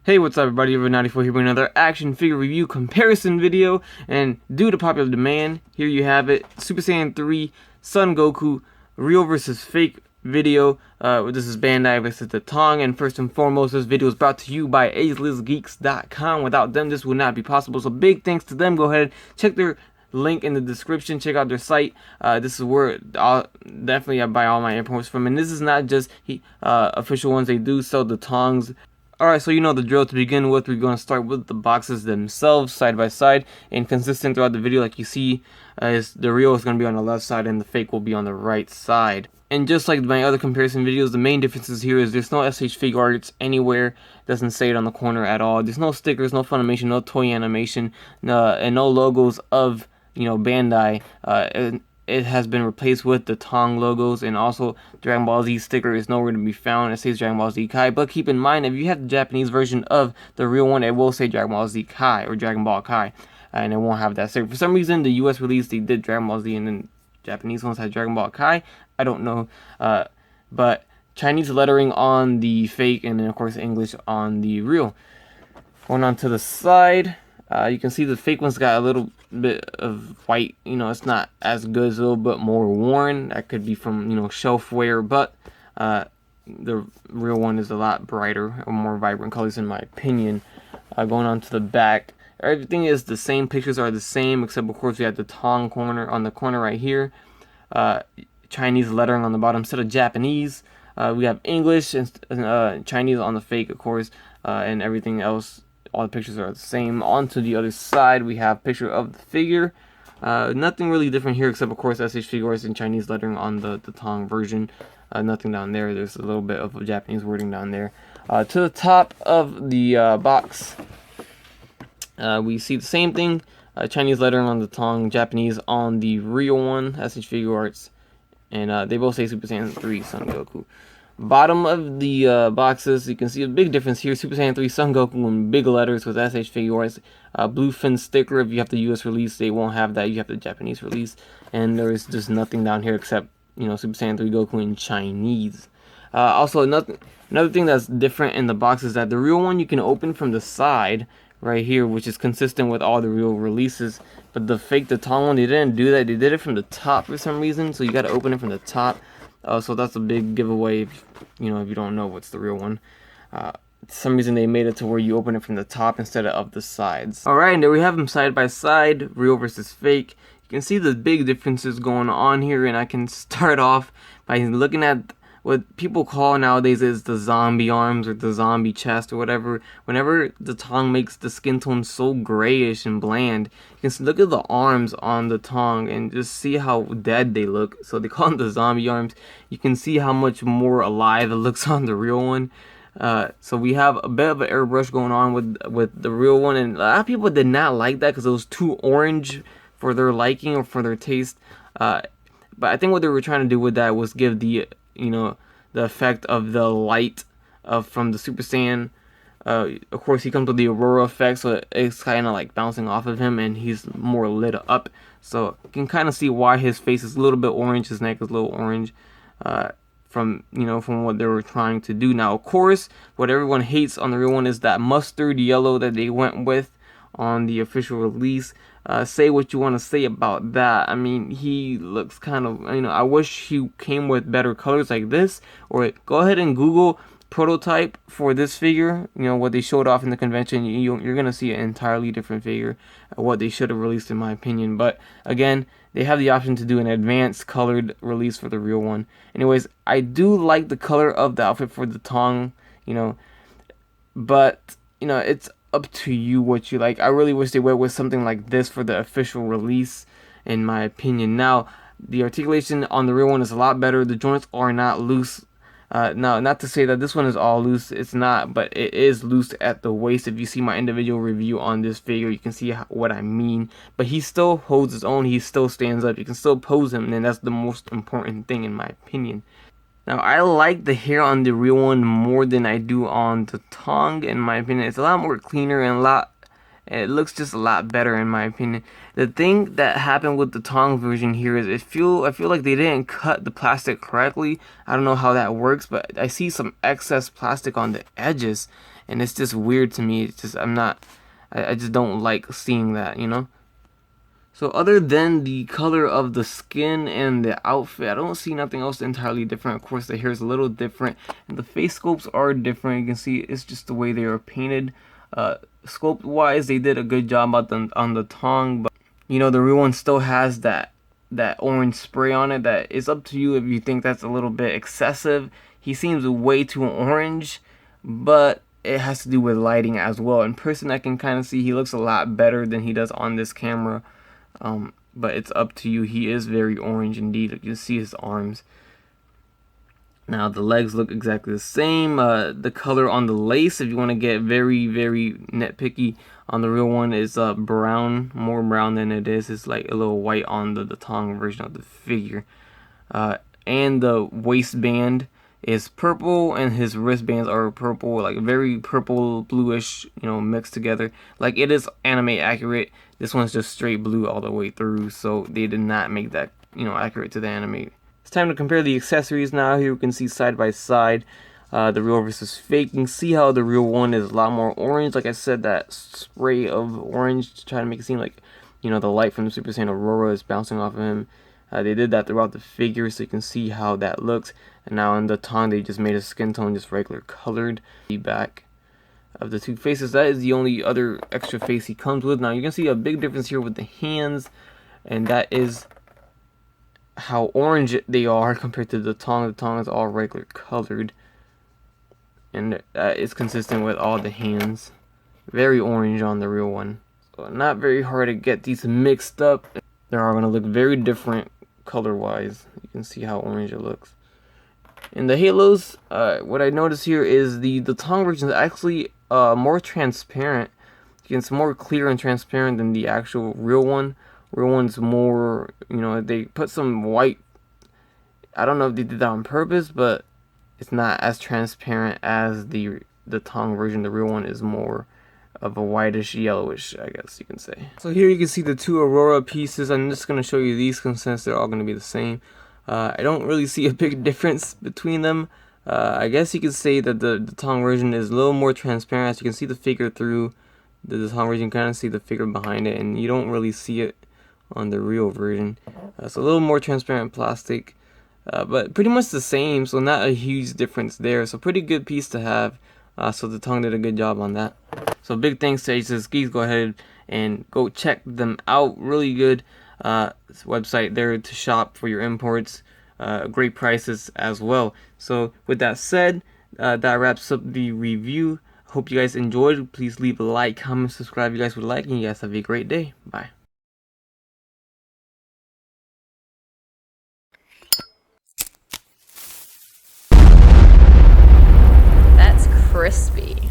Hey, what's up everybody, Over94 here with another action figure review comparison video, and due to popular demand, here you have it, Super Saiyan 3 Son Goku real versus fake video. This is Bandai versus Datong, and first and foremost, this video is brought to you by agelessgeeks.com. Without them, this would not be possible, so big thanks to them. Go ahead, check their link in the description, check out their site. This is where definitely I buy all my imports from, and this is not just official ones. They do sell the tongs. Alright, so you know the drill. To begin with, we're going to start with the boxes themselves, side by side, and consistent throughout the video. Like you see, is the real is going to be on the left side and the fake will be on the right side. And just like my other comparison videos, the main differences here is there's no S.H. Figuarts anywhere. Doesn't say it on the corner at all. There's no stickers, no Funimation, no toy animation, and no logos of, Bandai. It has been replaced with the Tong logos, and also Dragon Ball Z sticker is nowhere to be found. It says Dragon Ball Z Kai, but keep in mind, if you have the Japanese version of the real one, it will say Dragon Ball Z Kai or Dragon Ball Kai, and it won't have that sticker. For some reason, the US release, they did Dragon Ball Z, and then Japanese ones had Dragon Ball Kai. I don't know, but Chinese lettering on the fake, and then of course English on the real. Going on to the side, you can see the fake one's got a little bit of white, it's not as good, it's a little bit more worn. That could be from, shelf wear, but the real one is a lot brighter or more vibrant colors in my opinion. Going on to the back, everything is the same, pictures are the same, except of course we have the Tong corner on the corner right here, Chinese lettering on the bottom instead of Japanese. We have English and Chinese on the fake, of course, and everything else. All the pictures are the same. On to the other side, we have a picture of the figure. Nothing really different here, except of course S.H. Figuarts and Chinese lettering on the Tong version. Nothing down there. There's a little bit of Japanese wording down there. To the top of the box, we see the same thing. Chinese lettering on the Tong, Japanese on the real one, S.H. Figuarts. And they both say Super Saiyan 3 Son Goku. Bottom of the boxes, you can see a big difference here. Super Saiyan 3 Son Goku in big letters with S.H. Figuarts. Bluefin sticker. If you have the US release, they won't have that. You have the Japanese release. And there is just nothing down here except, Super Saiyan 3 Goku in Chinese. Also, another thing that's different in the box is that the real one you can open from the side right here, which is consistent with all the real releases. But the fake, the Tong one, they didn't do that. They did it from the top for some reason. So you got to open it from the top. So that's a big giveaway if you don't know what's the real one. For some reason they made it to where you open it from the top instead of the sides. Alright, and there we have them side by side, real versus fake. You can see the big differences going on here, and I can start off by looking at what people call nowadays is the zombie arms or the zombie chest or whatever. Whenever the Tong makes the skin tone so grayish and bland, you can look at the arms on the Tong and just see how dead they look. So they call them the zombie arms. You can see how much more alive it looks on the real one. So we have a bit of an airbrush going on with the real one, and a lot of people did not like that because it was too orange for their liking or for their taste. But I think what they were trying to do with that was give the the effect of the light from the Super Saiyan. Of course, he comes with the Aurora effect, so it's kind of like bouncing off of him, and he's more lit up. So you can kind of see why his face is a little bit orange, his neck is a little orange, from what they were trying to do. Now, of course, what everyone hates on the real one is that mustard yellow that they went with on the official release. Say what you want to say about that. I mean, he looks kind of, I wish he came with better colors like this. Or go ahead and Google prototype for this figure, what they showed off in the convention. You're going to see an entirely different figure, what they should have released in my opinion. But again, they have the option to do an advanced colored release for the real one. Anyways, I do like the color of the outfit for the Tong, but, it's up to you what you like. I really wish they went with something like this for the official release, in my opinion. Now, the articulation on the real one is a lot better. The joints are not loose. Now, not to say that this one is all loose. It's not, but it is loose at the waist. If you see my individual review on this figure, you can see what I mean. But he still holds his own. He still stands up. You can still pose him, and that's the most important thing, in my opinion. Now, I like the hair on the real one more than I do on the Tong, in my opinion. It's a lot more cleaner and it looks just a lot better, in my opinion. The thing that happened with the Tong version here is I feel like they didn't cut the plastic correctly. I don't know how that works, but I see some excess plastic on the edges, and it's just weird to me. It's just I just don't like seeing that, you know. So other than the color of the skin and the outfit, I don't see nothing else entirely different. Of course, the hair is a little different, and the face sculpts are different. You can see it's just the way they are painted. Sculpt wise, they did a good job on the Tong, but you know, the real one still has that orange spray on it. That is up to you if you think that's a little bit excessive. He seems way too orange, but it has to do with lighting as well. In person, I can kind of see he looks a lot better than he does on this camera. But it's up to you. He is very orange indeed. You can see his arms. Now the legs look exactly the same. The color on the lace, if you want to get very, very nitpicky, on the real one is brown, more brown than it is. It's like a little white on the Datong version of the figure. And the waistband is purple, and his wristbands are purple, like very purple bluish, you know, mixed together. Like, it is anime accurate. This one's just straight blue all the way through, so they did not make that, you know, accurate to the anime. It's time to compare the accessories now. Here we can see side by side the real versus fake. You can see how the real one is a lot more orange. Like I said, that spray of orange to try to make it seem like, you know, the light from the Super Saiyan Aurora is bouncing off of him. They did that throughout the figure, so you can see how that looks. And now in the Tong, they just made his skin tone just regular colored. The back of the two faces, that is the only other extra face he comes with. Now you can see a big difference here with the hands, and that is how orange they are compared to the Tong. The Tong is all regular colored, and it's consistent with all the hands. Very orange on the real one. So not very hard to get these mixed up. They are going to look very different color wise. You can see how orange it looks. In the halos, what I notice here is the Tong version is actually more transparent. It's more clear and transparent than the actual real one. Real one's more, you know, they put some white. I don't know if they did that on purpose, but it's not as transparent as the Tong version. The real one is more of a whitish yellowish, I guess you can say. So here you can see the two Aurora pieces. I'm just going to show you these since they're all going to be the same. I don't really see a big difference between them. I guess you could say that the Tong version is a little more transparent. As you can see the figure through the Tong version, you kind of see the figure behind it, and you don't really see it on the real version. So a little more transparent plastic, but pretty much the same, so not a huge difference there. So pretty good piece to have. So the Tong did a good job on that. So big thanks to SS3. Go ahead and go check them out. Really good website there to shop for your imports. Great prices as well. So with that said, that wraps up the review. Hope you guys enjoyed. Please leave a like, comment, subscribe if you guys would like, and you guys have a great day. Bye. That's crispy.